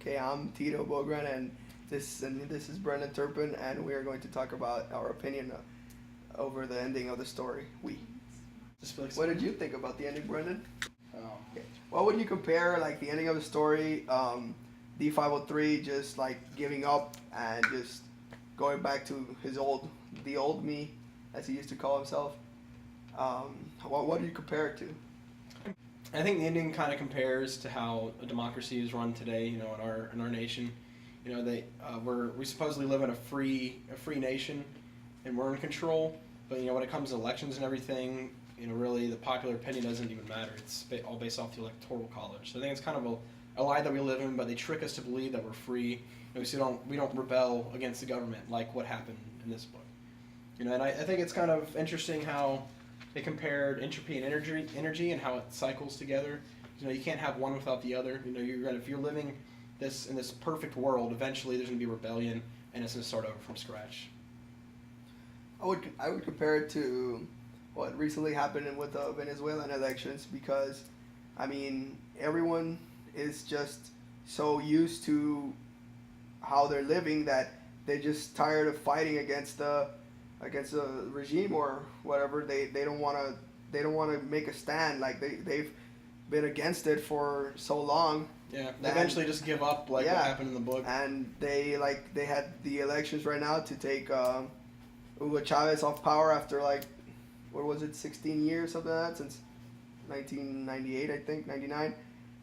Okay, I'm Tito Bogran, and this is Brendan Turpin, and we are going to talk about our opinion over the ending of the story. What did you think about the ending, Brendan? Okay. What would you compare like the ending of the story, D503 just like giving up and just going back to the old me, as he used to call himself? What do you compare it to? I think the ending kind of compares to how a democracy is run today. You know, in our nation, you know, we supposedly live in a free nation, and we're in control. But you know, when it comes to elections and everything, you know, really the popular opinion doesn't even matter. It's all based off the electoral college. So I think it's kind of a lie that we live in, but they trick us to believe that we're free. You know, so we don't rebel against the government like what happened in this book. You know, and I think it's kind of interesting how they compared entropy and energy and how it cycles together. You know, you can't have one without the other. You know, if you're living in this perfect world, eventually there's going to be rebellion, and it's going to start over from scratch. I would compare it to what recently happened with the Venezuelan elections, because, I mean, everyone is just so used to how they're living that they're just tired of fighting against the regime or whatever. They don't want to make a stand. Like they've been against it for so long. Yeah, they eventually just give up, like what happened in the book. And they had the elections right now to take Hugo Chavez off power after like, what was it, 16 years, something like that, since 1998, I think, 99.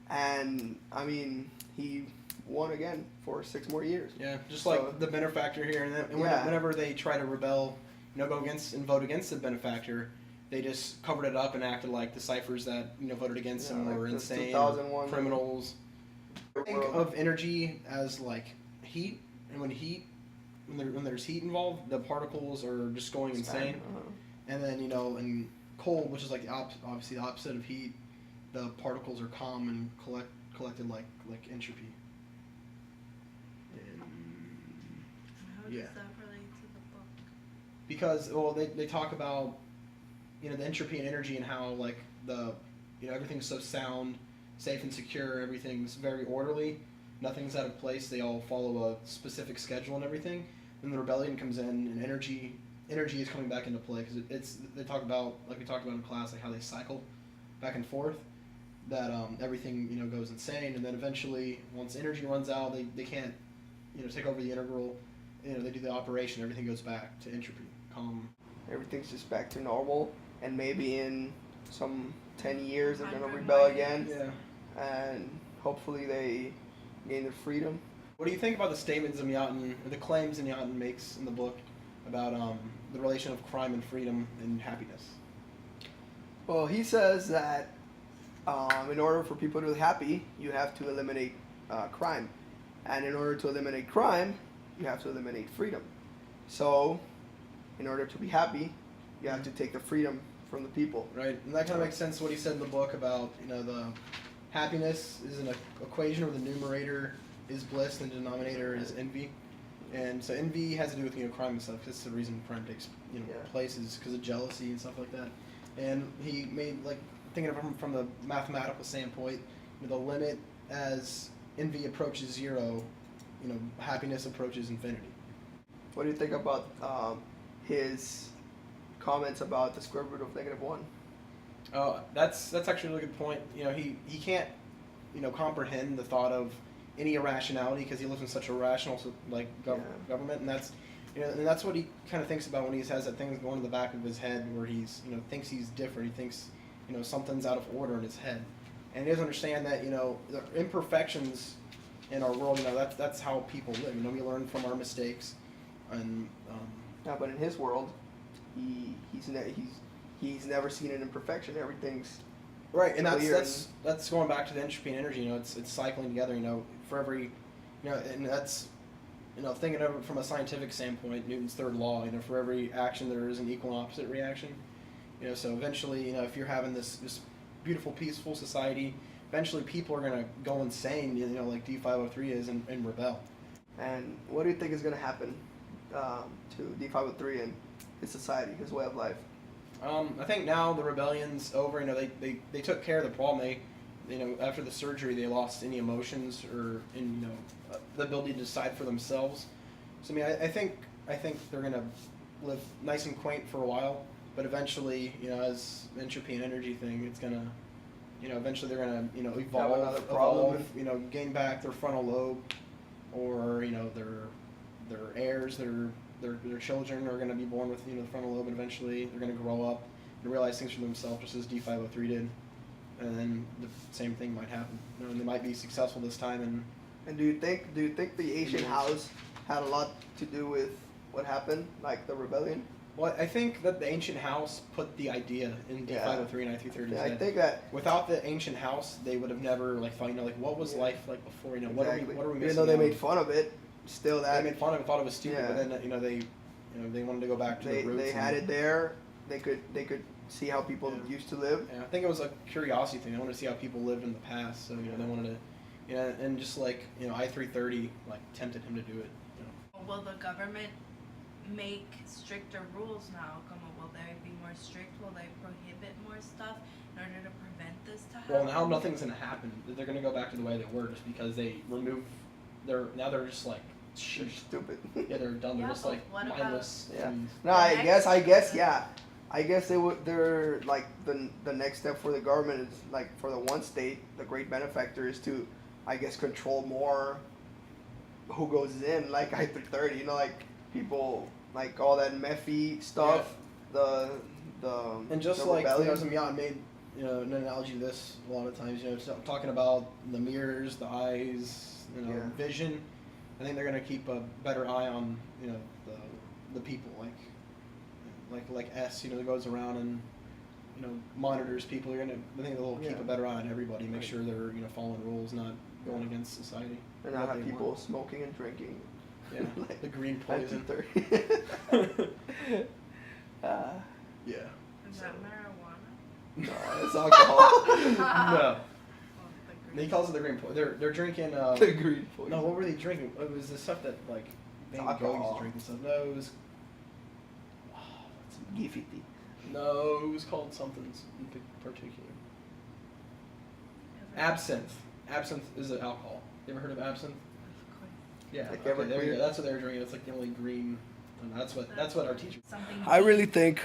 And I mean, he won again for 6 more years. Yeah, just like the benefactor here, and whenever they try to rebel, you know, go against and vote against the benefactor, they just covered it up and acted like the ciphers that, you know, voted against him were insane, criminals. Think of energy as like heat, and when there's heat involved, the particles are just going insane. And then, you know, in cold, which is like obviously the opposite of heat, the particles are calm and collected like entropy. How does that relate to the book? Because, well, they talk about, you know, the entropy and energy and how, like, you know, everything's so sound, safe and secure, everything's very orderly, nothing's out of place, they all follow a specific schedule and everything. Then the rebellion comes in, and energy is coming back into play, because they talk about, like we talked about in class, like how they cycle back and forth, that everything, you know, goes insane, and then eventually, once energy runs out, they can't, you know, take over the integral. You know, they do the operation, everything goes back to entropy, calm. Everything's just back to normal, and maybe in some 10 years they're going to rebel again. Yeah. And hopefully they gain their freedom. What do you think about the statement Zamyatin, or the claims Zamyatin makes in the book about the relation of crime and freedom and happiness? Well, he says that in order for people to be happy, you have to eliminate crime. And in order to eliminate crime, you have to eliminate freedom. So, in order to be happy, you have to take the freedom from the people. Right, and that kind of makes sense what he said in the book about, you know, the happiness is an equation where the numerator is bliss and the denominator is envy. And so envy has to do with, you know, crime and stuff. That's the reason crime takes, you know, place is because of jealousy and stuff like that. And he made, like, thinking of it from the mathematical standpoint, you know, the limit as envy approaches 0, you know, happiness approaches infinity. What do you think about his comments about the square root of -1? That's actually a really good point. You know, he can't, you know, comprehend the thought of any irrationality because he lives in such a rational government, and that's, you know, and that's what he kind of thinks about when he has that thing going in the back of his head where he's, you know, thinks he's different. He thinks, you know, something's out of order in his head, and he doesn't understand that, you know, the imperfections in our world, you know, that's how people live. You know, we learn from our mistakes, and yeah, but in his world, he's never seen an imperfection. Everything's right, and that's going back to the entropy and energy. You know, it's cycling together. You know, for every, you know, and that's, you know, thinking of it from a scientific standpoint, Newton's third law. You know, for every action there is an equal and opposite reaction. You know, so eventually, you know, if you're having this beautiful, peaceful society, eventually people are going to go insane, you know, like D503 is, and rebel. And what do you think is going to happen to D503 and his society, his way of life? I think now the rebellion's over. You know, they took care of the problem. after the surgery, they lost any emotions or the ability to decide for themselves. So I mean, I think they're gonna live nice and quaint for a while, but eventually, as entropy and energy thing, it's gonna, eventually they're gonna, Have another problem. Gain back their frontal lobe, or their heirs, their children are gonna be born with the frontal lobe, and eventually they're gonna grow up and realize things for themselves, just as D503 did, and then the same thing might happen. And they might be successful this time. And do you think the Asian house had a lot to do with what happened, like the rebellion? Well, I think that the ancient house put the idea in D503 and I-330's Yeah, I head. think that Without the ancient house, they would have never thought, what was life like before? What are we missing? Even though they out? made fun of it, still They made fun of it, thought it was stupid, Yeah. but then they wanted to go back to the roots. They had it there. They could see how people used to live. Yeah, I think it was a curiosity thing. They wanted to see how people lived in the past, so they wanted to, and just like I-330 tempted him to do it. Will the government make stricter rules now? Will they be more strict? Will they prohibit more stuff in order to prevent this to happen? Well, now nothing's gonna happen. They're gonna go back to the way they were, just because they remove. Now they're just like. They're stupid. Yeah, they're dumb. Yeah, they're just but what mindless. Yeah. And- No, I guess, yeah. I guess they're like the next step for the government is like for the one state, the great benefactor is to, I guess, control more who goes in, like I-330, like people, like all that mephy stuff, the And just the like rebellion. Zamyatin made an analogy to this a lot of times, talking about the mirrors, the eyes, vision. I think they're gonna keep a better eye on the people, like S, that goes around and monitors people. I think they'll keep a better eye on everybody, make sure they're following rules, not going against society. And not have people smoking and drinking. Yeah, like the green poison. I-330. Yeah. Is that marijuana? No, it's alcohol. No. He calls it the green poison. They're drinking. The green poison. No, what were they drinking? It was the stuff that Van Gogh used alcohol. to drink and stuff. No, it was. Gifty. No, it was called something in particular. Absinthe. Absinthe is an alcohol. You ever heard of absinthe? Yeah. Like Okay, there Everclear? you go. That's what they were drinking. It's like the only green. And that's what our teacher. Something I really think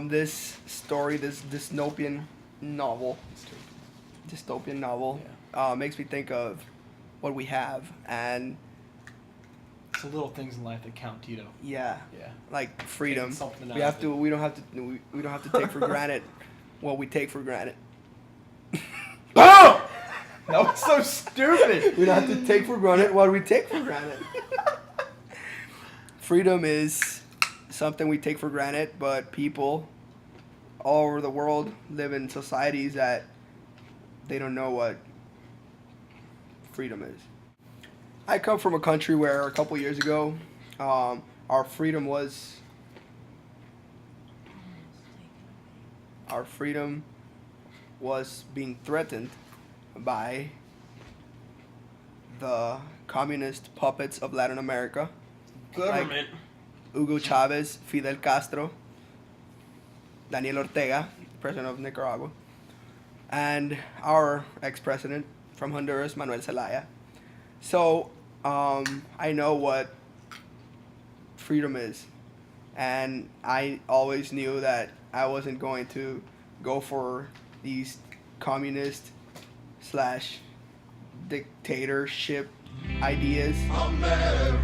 this story, this dystopian novel, makes me think of what we have, and It's the little things in life that count, Tito. yeah, Yeah. like freedom. Taking something We out have of to. We don't have to take for granted what we take for granted. Oh! That was so stupid. We don't have to take for granted what we take for granted. Freedom is something we take for granted, but people all over the world live in societies that they don't know what freedom is. I come from a country where a couple years ago, our freedom was being threatened by the communist puppets of Latin America. Government. Hugo Chavez, Fidel Castro, Daniel Ortega, president of Nicaragua, and our ex-president from Honduras, Manuel Zelaya. So I know what freedom is, and I always knew that I wasn't going to go for these communist / dictatorship ideas. So America.